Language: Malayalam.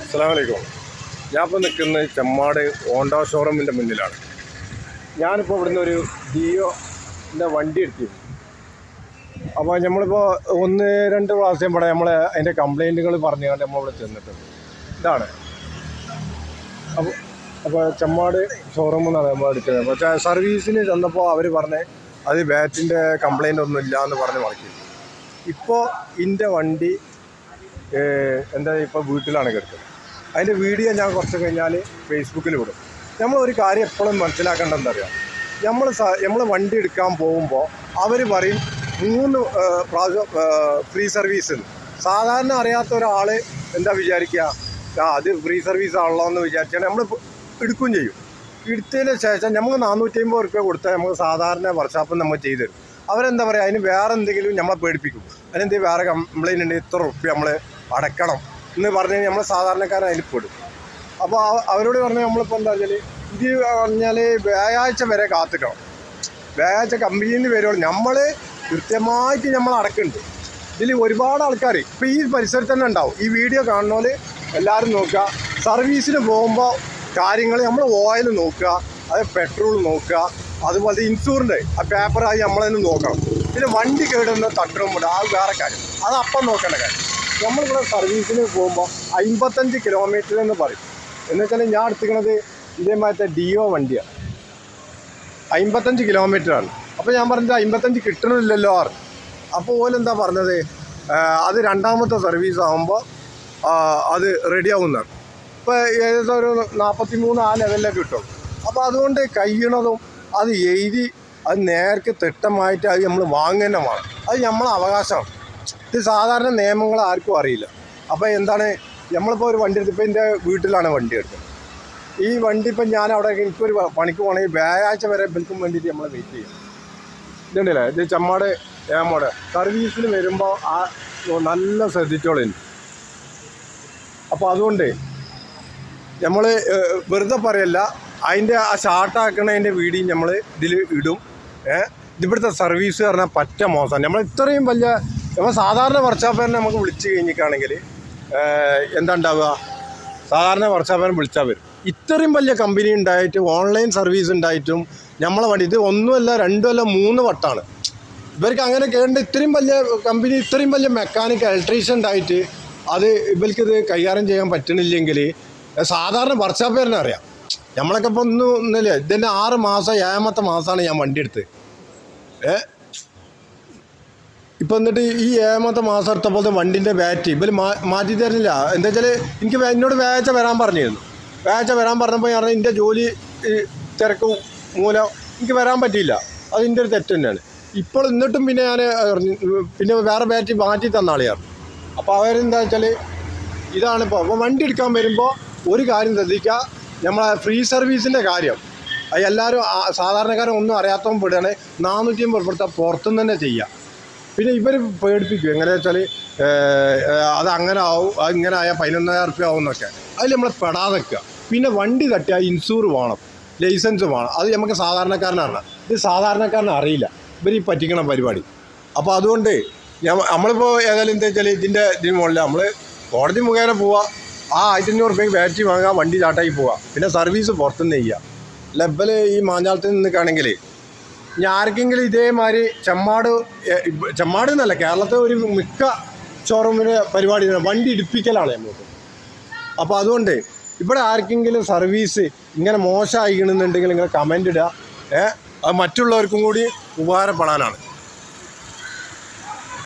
അസ്സലാമു അലൈക്കും. ഞാനിപ്പോൾ നിൽക്കുന്നത് ചെമ്മാട് ഹോണ്ട ഷോറൂമിൻ്റെ മുന്നിലാണ്. ഞാനിപ്പോൾ ഇവിടുന്ന് ഒരു ഡിയോൻ്റെ വണ്ടി എടുത്തിരുന്നു. അപ്പോൾ നമ്മളിപ്പോൾ 1-2 പ്രാവശ്യം ഇവിടെ അതിൻ്റെ കംപ്ലൈൻറ്റുകൾ പറഞ്ഞുകൊണ്ട് നമ്മളിവിടെ ചെന്നിട്ടുണ്ട്. ഇതാണ് അപ്പോൾ ചെമ്മാട് ഷോറൂമിൽ നിന്നാണ് നമ്മൾ എടുക്കുന്നത്. പക്ഷേ സർവീസിന് ചെന്നപ്പോൾ അവർ പറഞ്ഞ് അത് ബാറ്റിൻ്റെ കംപ്ലൈൻ്റ് ഒന്നും ഇല്ല എന്ന് പറഞ്ഞ് മറക്കി. ഇപ്പോൾ എൻ്റെ വണ്ടി ഇപ്പോൾ വീട്ടിലാണ് കിടക്കുന്നത്. അതിൻ്റെ വീഡിയോ ഞാൻ കുറച്ച് കഴിഞ്ഞാൽ ഫേസ്ബുക്കിൽ വിടും. നമ്മളൊരു കാര്യം എപ്പോഴും മനസ്സിലാക്കേണ്ടതെന്ന് അറിയാം. നമ്മൾ വണ്ടി എടുക്കാൻ പോകുമ്പോൾ അവർ പറയും 3 പ്രാവശ്യം ഫ്രീ സർവീസ്. സാധാരണ അറിയാത്ത ഒരാൾ എന്താ വിചാരിക്കുക, അത് ഫ്രീ സർവീസ് ആണല്ലോ എന്ന് വിചാരിച്ചാൽ നമ്മൾ എടുക്കുകയും ചെയ്യും. എടുത്തതിന് ശേഷം നമുക്ക് 450 റുപ്യ കൊടുത്താൽ നമുക്ക് സാധാരണ വർക്ക്ഷോപ്പിൽ നമ്മൾ ചെയ്തു തരും. അവരെന്താ പറയുക, അതിന് വേറെ എന്തെങ്കിലും നമ്മളെ പേടിപ്പിക്കും. അതിനെന്തെങ്കിലും വേറെ കംപ്ലൈൻറ്റ് ഉണ്ടെങ്കിൽ ഇത്ര റുപ്യ നമ്മൾ അടക്കണം എന്ന് പറഞ്ഞു കഴിഞ്ഞാൽ നമ്മൾ സാധാരണക്കാരൻ അതിൽ പെടും. അപ്പോൾ അവരോട് പറഞ്ഞാൽ നമ്മളിപ്പോൾ എന്താ വെച്ചാൽ ഇത് പറഞ്ഞാൽ വ്യാഴാഴ്ച വരെ കാത്തിക്കണം. വ്യാഴാഴ്ച കമ്പനിയിൽ നിന്ന് വരുള്ളൂ. നമ്മൾ കൃത്യമായിട്ട് നമ്മൾ അടക്കുന്നുണ്ട്. ഇതിൽ ഒരുപാട് ആൾക്കാർ ഇപ്പോൾ ഈ പരിസരത്ത് തന്നെ ഉണ്ടാവും. ഈ വീഡിയോ കാണുന്നവർ എല്ലാവരും നോക്കുക. സർവീസിന് പോകുമ്പോൾ കാര്യങ്ങൾ നമ്മൾ ഓയിൽ നോക്കുക, അത് പെട്രോൾ നോക്കുക, അതുപോലെ ഇൻഷുറിൻ്റെ ആ പേപ്പറായി നമ്മളതിന് നോക്കണം. പിന്നെ വണ്ടി കേടുന്ന തട്ടണമുണ്ട്, ആ വേറെ കാര്യം, അത് അപ്പം നോക്കേണ്ട കാര്യം. നമ്മളിവിടെ സർവീസിന് പോകുമ്പോൾ 55 കിലോമീറ്റർ എന്ന് പറയും. എന്ന് വെച്ചാൽ ഞാൻ എടുത്തിരിക്കുന്നത് ഇതേമാതിരത്തെ ഡിയോ വണ്ടിയാണ്. 55 കിലോമീറ്ററാണ്. അപ്പോൾ ഞാൻ പറഞ്ഞത് 55 കിട്ടണില്ലല്ലോ ആറ്. അപ്പോൾ ഓലെന്താ പറഞ്ഞത്, അത് 2ാമത്തെ സർവീസ് ആകുമ്പോൾ അത് റെഡിയാവുന്നതാണ്. ഇപ്പോൾ ഏകദേശം ഒരു 43 ആ ലെവലിലേക്ക് കിട്ടും. അപ്പോൾ അതുകൊണ്ട് കഴിയണതും അത് എഴുതി അത് നേർക്ക് തിട്ടമായിട്ട് അത് നമ്മൾ വാങ്ങുന്ന വേണം. അത് നമ്മളെ അവകാശമാണ്. ഇത് സാധാരണ നിയമങ്ങൾ ആർക്കും അറിയില്ല. അപ്പോൾ എന്താണ്, നമ്മളിപ്പോൾ ഒരു വണ്ടി എടുത്ത്, ഇപ്പോൾ എൻ്റെ വീട്ടിലാണ് വണ്ടി എടുത്തത്. ഈ വണ്ടി ഇപ്പം ഞാൻ അവിടെ എനിക്കൊരു പണിക്ക് പോകണമെങ്കിൽ വ്യാഴാഴ്ച വരെ ബിൽക്കും വേണ്ടിയിട്ട് നമ്മൾ വെയിറ്റ് ചെയ്യും. ഇതുണ്ടല്ലേ, ഇത് ചെമ്മാട് ഏമോടെ സർവീസിന് വരുമ്പോൾ ആ നല്ല ശ്രദ്ധിച്ചോളൂ. അപ്പോൾ അതുകൊണ്ട് നമ്മൾ വെറുതെ പറയല്ല, അതിൻ്റെ ആ ഷാർട്ടാക്കണതിൻ്റെ വീഡിയോ നമ്മൾ ഇതിൽ ഇടും. ഇവിടുത്തെ സർവീസ് പറഞ്ഞാൽ പറ്റ മോശം. നമ്മൾ ഇത്രയും വലിയ നമ്മൾ സാധാരണ വർക്ക്ഷോപ്പേനെ നമുക്ക് വിളിച്ച് കഴിഞ്ഞിട്ടാണെങ്കിൽ എന്താ ഉണ്ടാവുക, സാധാരണ വർക്ക്ഷോപ്പേനെ വിളിച്ചാൽ വരും. ഇത്രയും വലിയ കമ്പനി ഉണ്ടായിട്ട് ഓൺലൈൻ സർവീസ് ഉണ്ടായിട്ടും നമ്മളെ വണ്ടി ഇത് 1 അല്ല 2 അല്ല 3 വട്ടമാണ് ഇവർക്ക് അങ്ങനെ കേണ്ട. ഇത്രയും വലിയ കമ്പനി, ഇത്രയും വലിയ മെക്കാനിക് ഇലക്ട്രീഷ്യൻ ഉണ്ടായിട്ട് അത് ഇവർക്കിത് കൈകാര്യം ചെയ്യാൻ പറ്റണില്ലെങ്കിൽ സാധാരണ വർക്ക്ഷോപ്പേനെ അറിയാം. നമ്മളൊക്കെ ഇപ്പോൾ ഒന്നുമില്ല. ഇതിൻ്റെ 6 മാസം 7ാമത്തെ മാസമാണ് ഞാൻ വണ്ടി എടുത്തത്. ഇപ്പം എന്നിട്ട് ഈ 7ാമത്തെ മാസം എടുത്തപ്പോൾ വണ്ടിൻ്റെ ബാറ്ററി ഇവർ മാറ്റി തരുന്നില്ല. എന്താ വെച്ചാൽ എന്നോട് വ്യാഴാഴ്ച വരാൻ പറഞ്ഞിരുന്നു. വ്യാഴാഴ്ച വരാൻ പറഞ്ഞപ്പോൾ ഞാൻ എൻ്റെ ജോലി തിരക്കും മൂലം എനിക്ക് വരാൻ പറ്റിയില്ല. അതിൻ്റെ ഒരു തെറ്റ് തന്നെയാണ്. ഇപ്പോൾ എന്നിട്ടും പിന്നെ ഞാൻ പിന്നെ വേറെ ബാറ്ററി മാറ്റി തന്ന ആളെയാണ്. അപ്പോൾ അവരെന്താ വെച്ചാൽ ഇതാണിപ്പോൾ. അപ്പോൾ വണ്ടി എടുക്കാൻ വരുമ്പോൾ ഒരു കാര്യം ശ്രദ്ധിക്കുക, നമ്മളെ ഫ്രീ സർവീസിൻ്റെ കാര്യം അത് എല്ലാവരും സാധാരണക്കാരൻ ഒന്നും അറിയാത്തവൻ പെടുകയാണ്. 450 കൊടുത്താൽ പുറത്തുനിന്ന് തന്നെ ചെയ്യാം. പിന്നെ ഇവർ പേടിപ്പിക്കും. എങ്ങനെയാ വെച്ചാൽ അത് അങ്ങനെ ആവും, അത് ഇങ്ങനെ ആയാൽ 11,000 റുപ്യ ആവും എന്നൊക്കെ. അതിൽ നമ്മൾ പെടാതെ വെക്കുക. പിന്നെ വണ്ടി തട്ടിയാൽ ഇൻഷൂർ വേണം, ലൈസൻസ് വേണം. അത് നമുക്ക് സാധാരണക്കാരനാണ്. ഇത് സാധാരണക്കാരനെ അറിയില്ല ഇവർ ഈ പറ്റിക്കണ പരിപാടി. അപ്പോൾ അതുകൊണ്ട് നമ്മളിപ്പോൾ ഏതായാലും എന്താ വെച്ചാൽ ഇതിന് മുകളിൽ നമ്മൾ കോടതി മുഖേന പോവുക, ആ 1500 റുപ്യക്ക് ബാറ്ററി വാങ്ങുക, വണ്ടി ചാട്ടാക്കി പോവുക, പിന്നെ സർവീസ് പുറത്തുനിന്ന് ചെയ്യുക. ലെബൽ ഈ മാഞ്ഞാളത്തിൽ നിൽക്കുകയാണെങ്കിൽ ഞാൻ ആർക്കെങ്കിലും ഇതേമാതിരി ചെമ്മാട് എന്നല്ല, കേരളത്തെ ഒരു മിക്ക ഷോറൂമിൻ്റെ പരിപാടി വണ്ടി ഇടിപ്പിക്കലാണ് നമുക്ക്. അപ്പോൾ അതുകൊണ്ട് ഇവിടെ ആർക്കെങ്കിലും സർവീസ് ഇങ്ങനെ മോശമായിരിക്കണമെന്നുണ്ടെങ്കിൽ നിങ്ങൾ കമൻ്റ് ഇടുക. അത് മറ്റുള്ളവർക്കും കൂടി ഉപകാരപ്പെടാനാണ്.